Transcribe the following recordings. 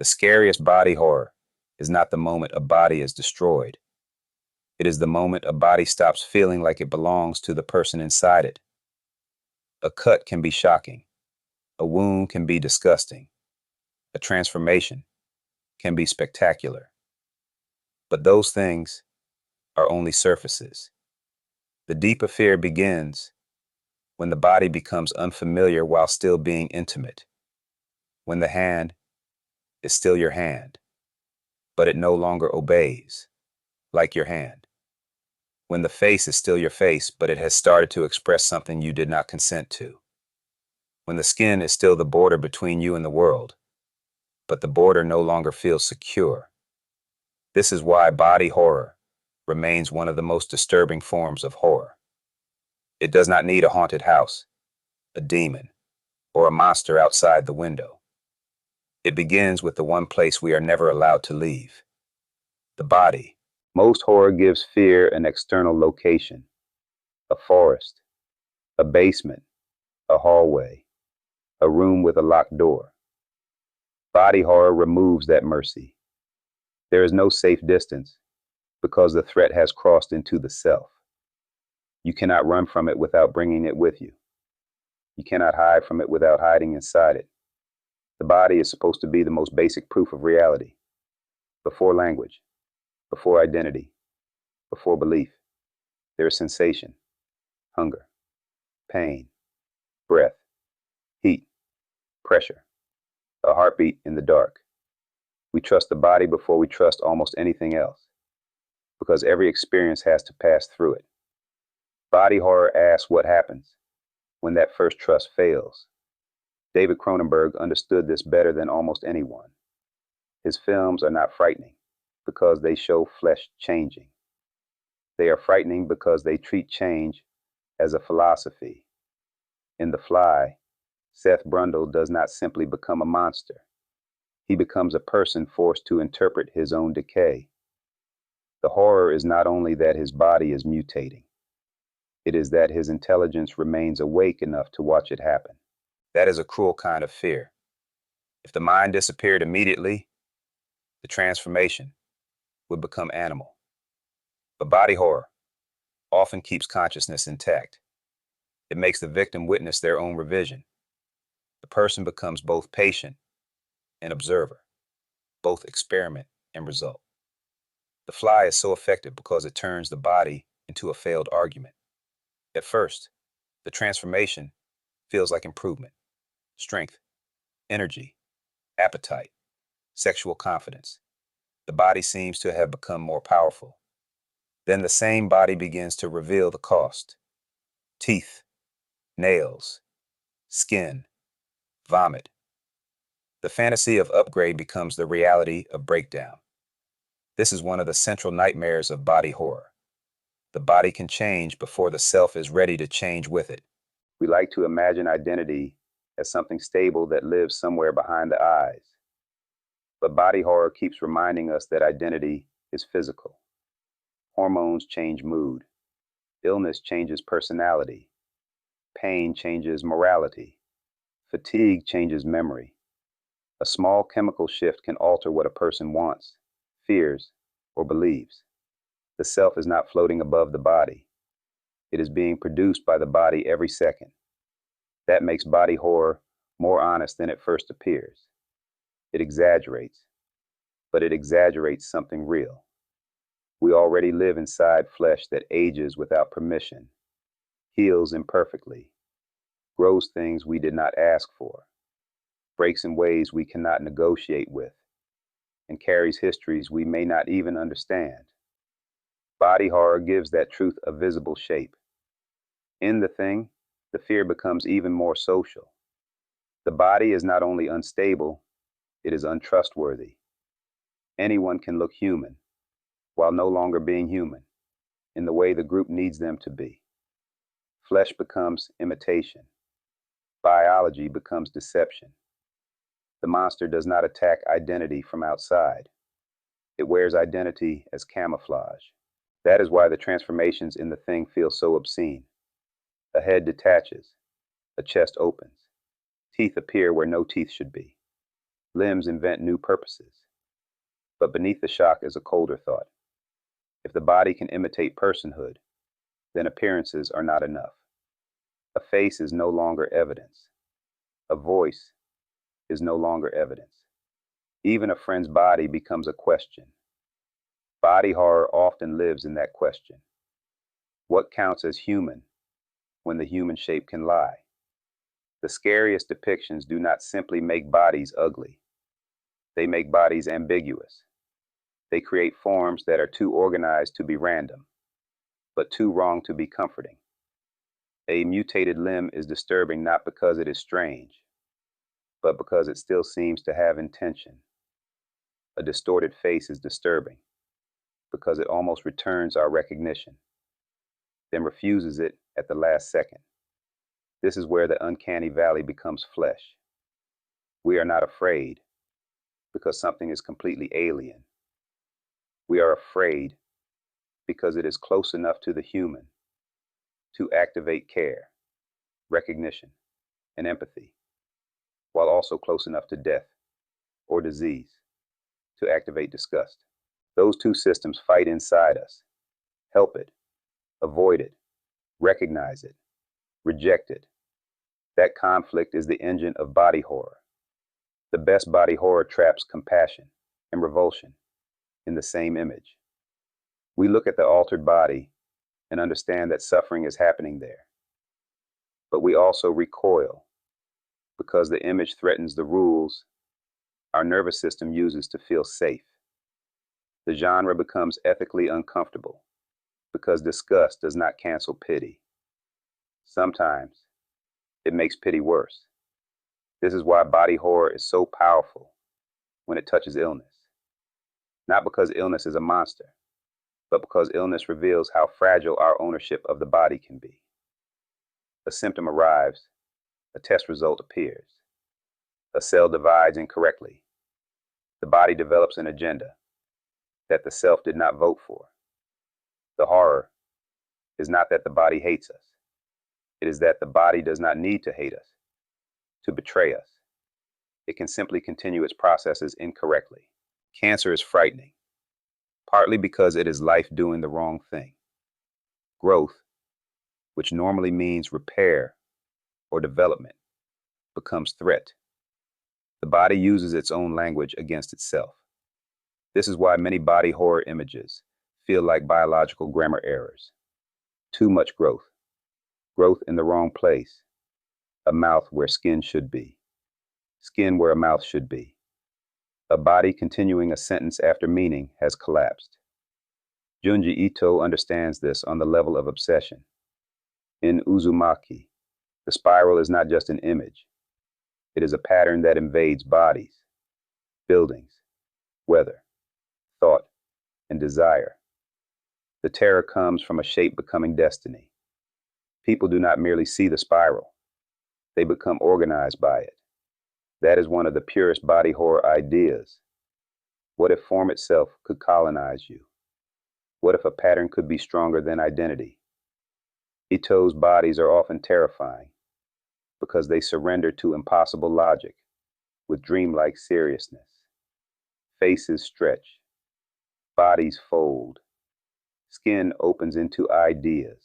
The scariest body horror is not the moment a body is destroyed. It is the moment a body stops feeling like it belongs to the person inside it. A cut can be shocking. A wound can be disgusting. A transformation can be spectacular. But those things are only surfaces. The deeper fear begins when the body becomes unfamiliar while still being intimate. When the hand is still your hand, but it no longer obeys, like your hand. When the face is still your face, but it has started to express something you did not consent to. When the skin is still the border between you and the world, but the border no longer feels secure. This is why body horror remains one of the most disturbing forms of horror. It does not need a haunted house, a demon, or a monster outside the window. It begins with the one place we are never allowed to leave: the body. Most horror gives fear an external location: a forest, a basement, a hallway, a room with a locked door. Body horror removes that mercy. There is no safe distance because the threat has crossed into the self. You cannot run from it without bringing it with you. You cannot hide from it without hiding inside it. The body is supposed to be the most basic proof of reality. Before language, before identity, before belief, there is sensation, hunger, pain, breath, heat, pressure, a heartbeat in the dark. We trust the body before we trust almost anything else, because every experience has to pass through it. Body horror asks what happens when that first trust fails. David Cronenberg understood this better than almost anyone. His films are not frightening because they show flesh changing. They are frightening because they treat change as a philosophy. In The Fly, Seth Brundle does not simply become a monster. He becomes a person forced to interpret his own decay. The horror is not only that his body is mutating, it is that his intelligence remains awake enough to watch it happen. That is a cruel kind of fear. If the mind disappeared immediately, the transformation would become animal. But body horror often keeps consciousness intact. It makes the victim witness their own revision. The person becomes both patient and observer, both experiment and result. The Fly is so effective because it turns the body into a failed argument. At first, the transformation feels like improvement, strength, energy, appetite, sexual confidence. The body seems to have become more powerful. Then the same body begins to reveal the cost: teeth, nails, skin, vomit. The fantasy of upgrade becomes the reality of breakdown. This is one of the central nightmares of body horror. The body can change before the self is ready to change with it. We like to imagine identity as something stable that lives somewhere behind the eyes. But body horror keeps reminding us that identity is physical. Hormones change mood. Illness changes personality. Pain changes morality. Fatigue changes memory. A small chemical shift can alter what a person wants, fears, or believes. The self is not floating above the body. It is being produced by the body every second. That makes body horror more honest than it first appears. It exaggerates, but it exaggerates something real. We already live inside flesh that ages without permission, heals imperfectly, grows things we did not ask for, breaks in ways we cannot negotiate with, and carries histories we may not even understand. Body horror gives that truth a visible shape. In The Thing, the fear becomes even more social. The body is not only unstable, it is untrustworthy. Anyone can look human, while no longer being human, in the way the group needs them to be. Flesh becomes imitation. Biology becomes deception. The monster does not attack identity from outside. It wears identity as camouflage. That is why the transformations in The Thing feel so obscene. A head detaches, a chest opens, teeth appear where no teeth should be. Limbs invent new purposes. But beneath the shock is a colder thought. If the body can imitate personhood, then appearances are not enough. A face is no longer evidence. A voice is no longer evidence. Even a friend's body becomes a question. Body horror often lives in that question. What counts as human when the human shape can lie? The scariest depictions do not simply make bodies ugly. They make bodies ambiguous. They create forms that are too organized to be random, but too wrong to be comforting. A mutated limb is disturbing not because it is strange, but because it still seems to have intention. A distorted face is disturbing because it almost returns our recognition, then refuses it at the last second. This is where the uncanny valley becomes flesh. We are not afraid because something is completely alien. We are afraid because it is close enough to the human to activate care, recognition, and empathy, while also close enough to death or disease to activate disgust. Those two systems fight inside us. Help it, avoid it, recognize it, reject it. That conflict is the engine of body horror. The best body horror traps compassion and revulsion in the same image. We look at the altered body and understand that suffering is happening there. But we also recoil because the image threatens the rules our nervous system uses to feel safe. The genre becomes ethically uncomfortable because disgust does not cancel pity. Sometimes it makes pity worse. This is why body horror is so powerful when it touches illness. Not because illness is a monster, but because illness reveals how fragile our ownership of the body can be. A symptom arrives, a test result appears. A cell divides incorrectly. The body develops an agenda that the self did not vote for. The horror is not that the body hates us. It is that the body does not need to hate us, to betray us. It can simply continue its processes incorrectly. Cancer is frightening, partly because it is life doing the wrong thing. Growth, which normally means repair or development, becomes threat. The body uses its own language against itself. This is why many body horror images feel like biological grammar errors. Too much growth. Growth in the wrong place. A mouth where skin should be. Skin where a mouth should be. A body continuing a sentence after meaning has collapsed. Junji Ito understands this on the level of obsession. In Uzumaki, the spiral is not just an image. It is a pattern that invades bodies, buildings, weather, thought, and desire. The terror comes from a shape becoming destiny. People do not merely see the spiral. They become organized by it. That is one of the purest body horror ideas. What if form itself could colonize you? What if a pattern could be stronger than identity? Ito's bodies are often terrifying because they surrender to impossible logic with dreamlike seriousness. Faces stretch, bodies fold, skin opens into ideas.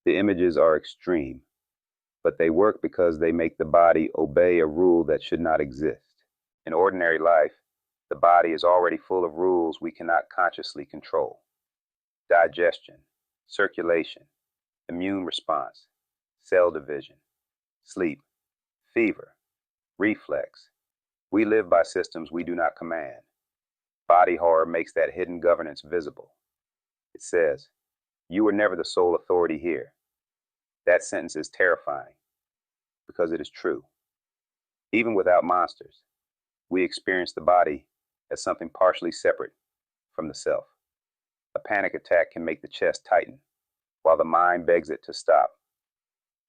The images are extreme, but they work because they make the body obey a rule that should not exist. In ordinary life, the body is already full of rules we cannot consciously control. Digestion, circulation, immune response, cell division, sleep, fever, reflex. We live by systems we do not command. Body horror makes that hidden governance visible. It says, "You were never the sole authority here." That sentence is terrifying because it is true. Even without monsters, we experience the body as something partially separate from the self. A panic attack can make the chest tighten while the mind begs it to stop.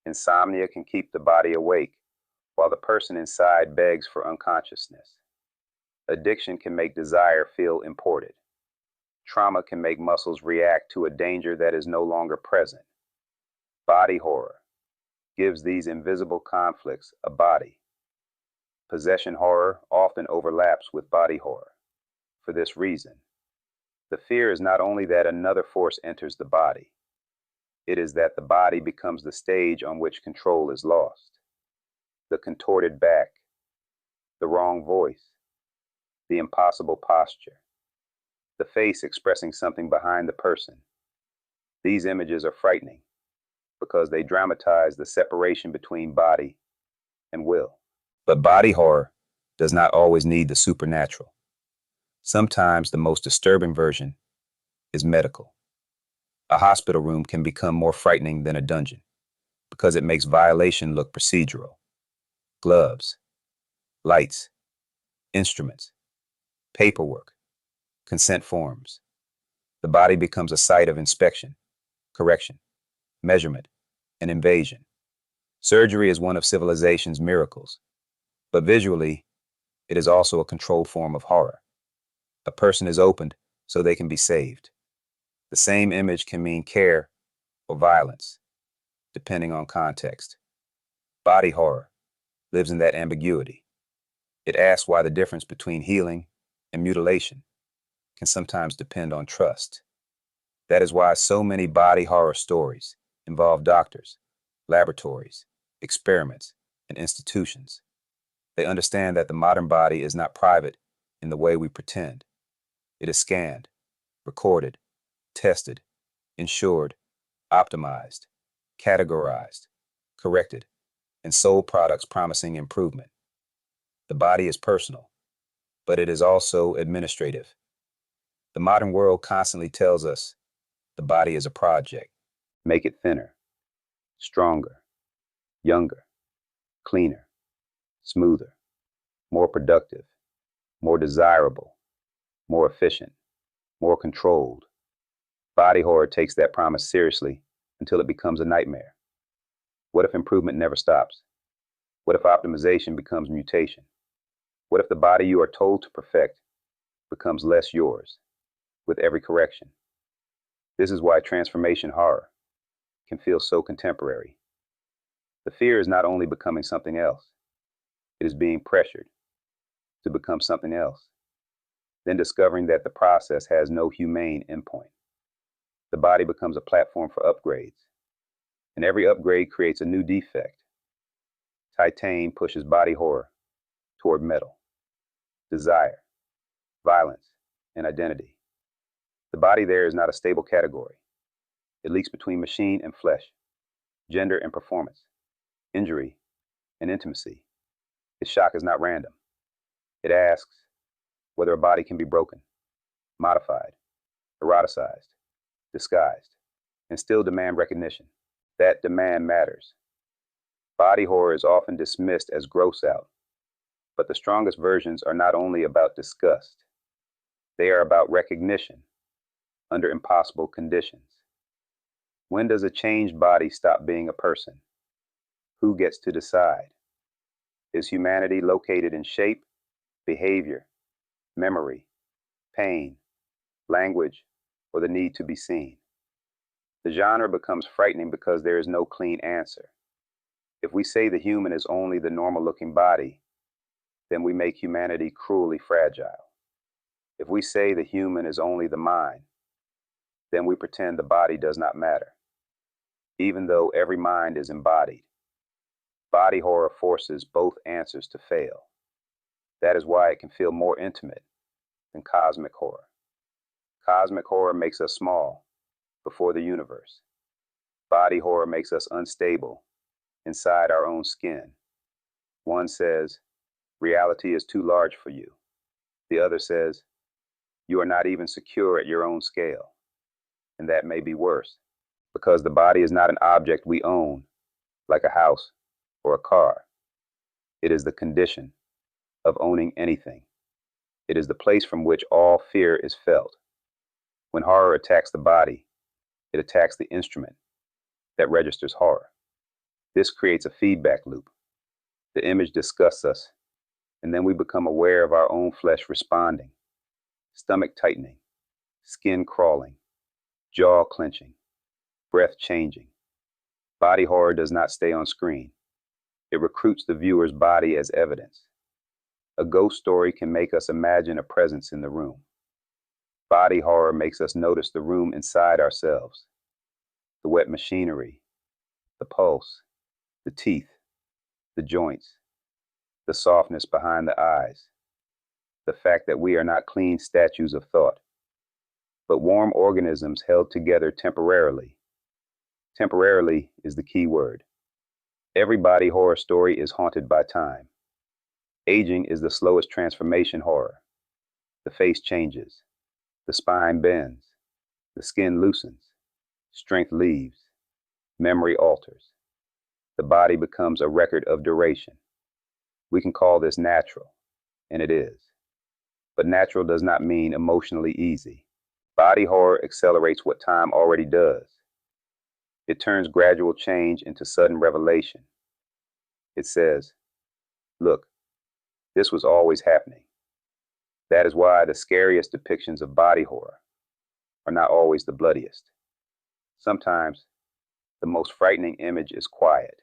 Insomnia can keep the body awake while the person inside begs for unconsciousness. Addiction can make desire feel imported. Trauma can make muscles react to a danger that is no longer present. Body horror gives these invisible conflicts a body. Possession horror often overlaps with body horror. For this reason, the fear is not only that another force enters the body, it is that the body becomes the stage on which control is lost. The contorted back, the wrong voice, the impossible posture, the face expressing something behind the person. These images are frightening because they dramatize the separation between body and will. But body horror does not always need the supernatural. Sometimes the most disturbing version is medical. A hospital room can become more frightening than a dungeon because it makes violation look procedural. Gloves, lights, instruments, paperwork, consent forms. The body becomes a site of inspection, correction, measurement, and invasion. Surgery is one of civilization's miracles, but visually, it is also a controlled form of horror. A person is opened so they can be saved. The same image can mean care or violence, depending on context. Body horror lives in that ambiguity. It asks why the difference between healing and mutilation can sometimes depend on trust. That is why so many body horror stories involve doctors, laboratories, experiments, and institutions. They understand that the modern body is not private in the way we pretend. It is scanned, recorded, tested, insured, optimized, categorized, corrected, and sold products promising improvement. The body is personal, but it is also administrative. The modern world constantly tells us the body is a project. Make it thinner, stronger, younger, cleaner, smoother, more productive, more desirable, more efficient, more controlled. Body horror takes that promise seriously until it becomes a nightmare. What if improvement never stops? What if optimization becomes mutation? What if the body you are told to perfect becomes less yours with every correction? This is why transformation horror can feel so contemporary. The fear is not only becoming something else, it is being pressured to become something else, then discovering that the process has no humane endpoint. The body becomes a platform for upgrades, and every upgrade creates a new defect. Titane pushes body horror toward metal, desire, violence, and identity. The body there is not a stable category. It leaks between machine and flesh, gender and performance, injury and intimacy. Its shock is not random. It asks whether a body can be broken, modified, eroticized, disguised, and still demand recognition. That demand matters. Body horror is often dismissed as gross out, but the strongest versions are not only about disgust, they are about recognition under impossible conditions. When does a changed body stop being a person? Who gets to decide? Is humanity located in shape, behavior, memory, pain, language, or the need to be seen? The genre becomes frightening because there is no clean answer. If we say the human is only the normal-looking body, then we make humanity cruelly fragile. If we say the human is only the mind, then we pretend the body does not matter, even though every mind is embodied. Body horror forces both answers to fail. That is why it can feel more intimate than cosmic horror. Cosmic horror makes us small before the universe. Body horror makes us unstable inside our own skin. One says, reality is too large for you. The other says, you are not even secure at your own scale. And that may be worse, because the body is not an object we own, like a house or a car. It is the condition of owning anything. It is the place from which all fear is felt. When horror attacks the body, it attacks the instrument that registers horror. This creates a feedback loop. The image disgusts us, and then we become aware of our own flesh responding. Stomach tightening, skin crawling, jaw clenching, breath changing. Body horror does not stay on screen. It recruits the viewer's body as evidence. A ghost story can make us imagine a presence in the room. Body horror makes us notice the room inside ourselves, the wet machinery, the pulse, the teeth, the joints, the softness behind the eyes, the fact that we are not clean statues of thought, but warm organisms held together temporarily. Temporarily is the key word. Every body horror story is haunted by time. Aging is the slowest transformation horror. The face changes, the spine bends, the skin loosens, strength leaves, memory alters. The body becomes a record of duration. We can call this natural, and it is. But natural does not mean emotionally easy. Body horror accelerates what time already does. It turns gradual change into sudden revelation. It says, look, this was always happening. That is why the scariest depictions of body horror are not always the bloodiest. Sometimes the most frightening image is quiet.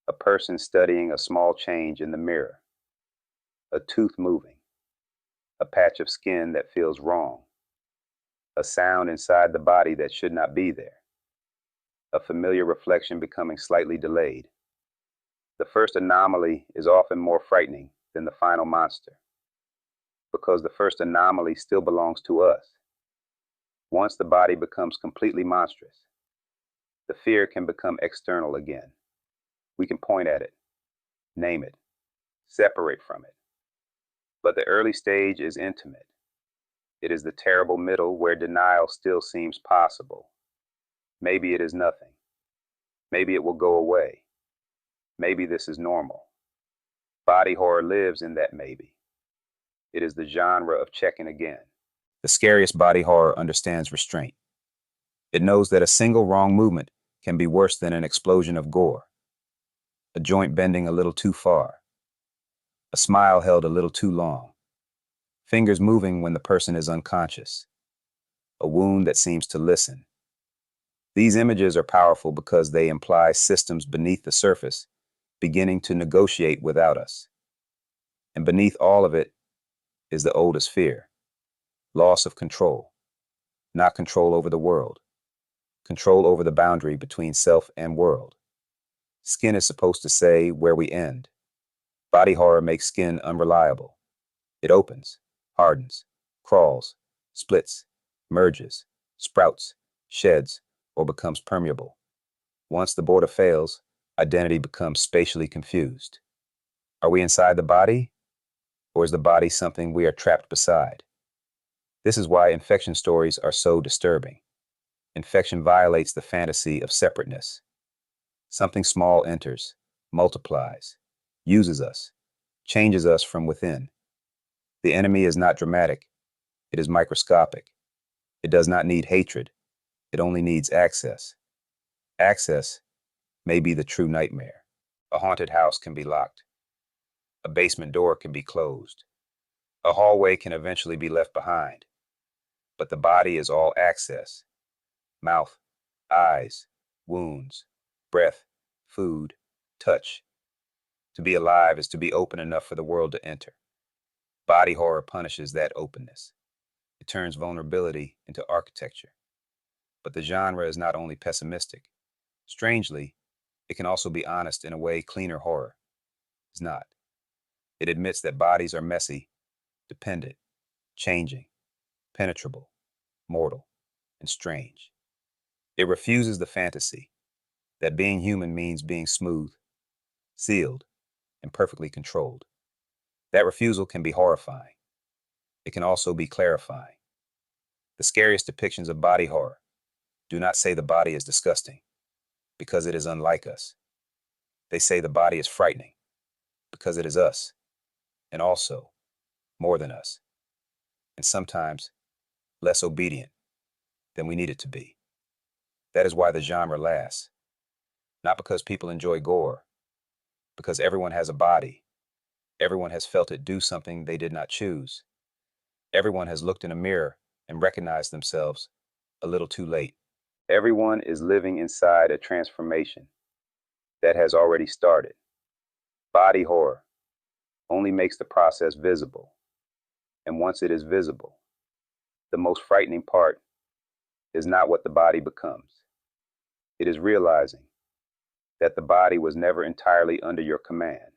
A person studying a small change in the mirror, a tooth moving, a patch of skin that feels wrong, a sound inside the body that should not be there, a familiar reflection becoming slightly delayed. The first anomaly is often more frightening than the final monster, because the first anomaly still belongs to us. Once the body becomes completely monstrous, the fear can become external again. We can point at it, name it, separate from it. But the early stage is intimate. It is the terrible middle where denial still seems possible. Maybe it is nothing. Maybe it will go away. Maybe this is normal. Body horror lives in that maybe. It is the genre of checking again. The scariest body horror understands restraint. It knows that a single wrong movement can be worse than an explosion of gore. A joint bending a little too far. A smile held a little too long. Fingers moving when the person is unconscious. A wound that seems to listen. These images are powerful because they imply systems beneath the surface beginning to negotiate without us. And beneath all of it is the oldest fear. Loss of control. Not control over the world. Control over the boundary between self and world. Skin is supposed to say where we end. Body horror makes skin unreliable. It opens, hardens, crawls, splits, merges, sprouts, sheds, or becomes permeable. Once the border fails, identity becomes spatially confused. Are we inside the body, or is the body something we are trapped beside? This is why infection stories are so disturbing. Infection violates the fantasy of separateness. Something small enters, multiplies, uses us, changes us from within. The enemy is not dramatic. It is microscopic. It does not need hatred. It only needs access. Access may be the true nightmare. A haunted house can be locked. A basement door can be closed. A hallway can eventually be left behind. But the body is all access. Mouth, eyes, wounds, breath, food, touch. To be alive is to be open enough for the world to enter. Body horror punishes that openness. It turns vulnerability into architecture. But the genre is not only pessimistic. Strangely, it can also be honest in a way cleaner horror is not. It admits that bodies are messy, dependent, changing, penetrable, mortal, and strange. It refuses the fantasy that being human means being smooth, sealed, and perfectly controlled. That refusal can be horrifying. It can also be clarifying. The scariest depictions of body horror do not say the body is disgusting, because it is unlike us. They say the body is frightening, because it is us, and also more than us, and sometimes less obedient than we need it to be. That is why the genre lasts. Not because people enjoy gore, because everyone has a body. Everyone has felt it do something they did not choose. Everyone has looked in a mirror and recognized themselves a little too late. Everyone is living inside a transformation that has already started. Body horror, only makes the process visible. And once it is visible, the most frightening part is not what the body becomes. It is realizing that the body was never entirely under your command.